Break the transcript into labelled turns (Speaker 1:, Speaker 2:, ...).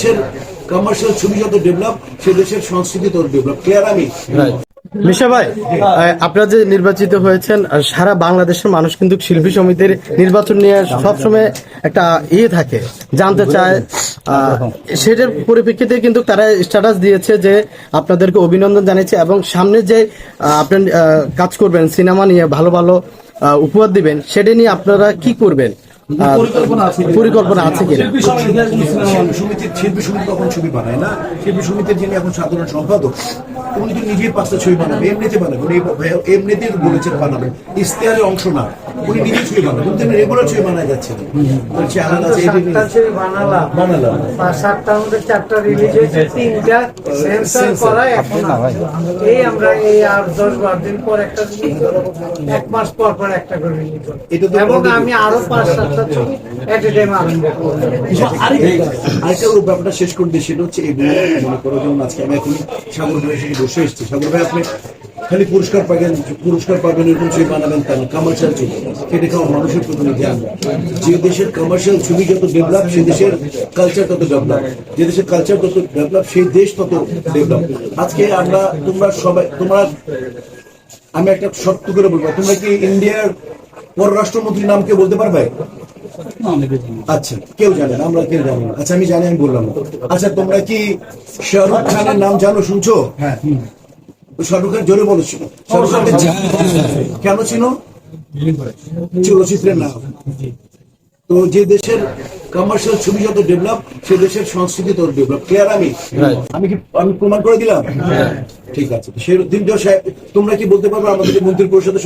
Speaker 1: দেশের কমার্শিয়াল ছবি যত ডেভেলপ সে দেশের সংস্কৃতি তত ডেভেলপ। ক্লিয়ার আমি?
Speaker 2: মিশা ভাই, আপনারা যে নির্বাচিত হয়েছেন, সারা বাংলাদেশের মানুষ কিন্তু শিল্পী সমিতির নির্বাচন নিয়ে সবসময় একটা থাকে, জানতে চায়। সেটার পরিপ্রেক্ষিতে কিন্তু তারা স্ট্যাটাস দিয়েছে যে আপনাদেরকে অভিনন্দন জানিয়েছে এবং সামনে যে আপনার কাজ করবেন, সিনেমা নিয়ে ভালো ভালো উপহার দিবেন, সেটা নিয়ে আপনারা কি করবেন? পরিকল্পনা আছে কিনা?
Speaker 1: শিল্পী সমিতি তখন ছবি বানায় না, শিল্পী সমিতির যিনি এখন সাধারণ সম্পাদক উনি তো নিজেই 5টা ছবি বানাবে, এমনিতে বানাবে, উনি এমনিতে বলেছেন বানাবেন, ইশতেহারের অংশ না, উনি নিজেই ছবি বানাবেন, তিনি রেগুলার ছবি বানায় যাচ্ছেন।
Speaker 3: আমি আরো 5-7টা ছবি
Speaker 1: ব্যাপারটা শেষ করে দিয়েছিল হচ্ছে এই মনে করো যেমন আজকে আমি এখন সাগর ভাইয়ের সাথে বসে এসেছি, সাগর ভাই আপনি খালি পুরস্কার পাবেন এরকম ছবি বানাবেন তা না, কমার্শিয়াল ছবি সেটা খাওয়া মানুষের প্রথমে ধ্যান। যে দেশের কমার্শিয়াল ছবি যত ডেভেলপ সেই দেশের কালচার তত ডেভেলপ, যে দেশের কালচার তত ডেভেলপ সেই দেশ তত ডেভেলপ। আজকে তোমরা আমি একটা শর্ত করে বলবো, তোমরা কি ইন্ডিয়ার পররাষ্ট্রমন্ত্রীর নাম কেউ বলতে পারবে? আচ্ছা, কেউ জানে না, আমরা কেউ জানি না। আচ্ছা আমি জানি, আমি বললাম। আচ্ছা তোমরা কি শাহরুখ খানের নাম জানো, শুনছো? হ্যাঁ, শাহরুখ খান জোরে বলো। শাহরুখ খান কেন চিনো? চলচ্চিত্রের নাম। তো যে দেশের কমার্শিয়াল ছবি যত ডেভেলপ সে দেশের সংস্কৃতি তত ডেভেলপ। ক্লিয়ার আমি প্রমাণ করে দিলাম। ঠিক আছে, সেই দিনটা তোমরা কি বলতে পারবে আমাদের মন্ত্রী পরিষদের